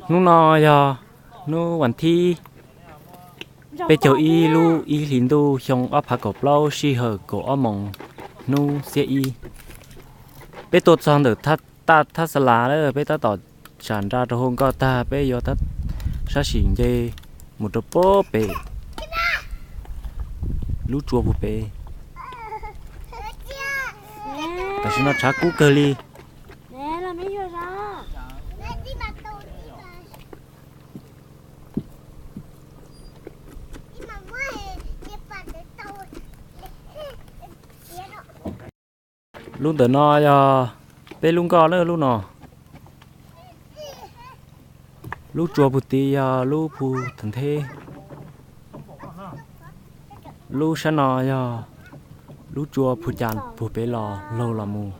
nu no giờ nuวันที่ไปเจออีลูอีลินดูชงอ้อผักกบเล่าชีเหอกูอ้อมงนูเสียอีไปตัวจองเดือดถ้าสลาเลยไปต่อฉันราตรงก็ตาไปยอทัดชาสิงเจมุดโป๊เปลูจัวผู้เปแต่ฉันน่าชักกูเกลี Nè là mấy giờ ra. luôn từ no cho bé luôn co nữa luôn nọ lúc chùa bụt tì lúc phù thần thế lúc sáng nọ lúc chùa phù chàn phù bé lò lâu là mù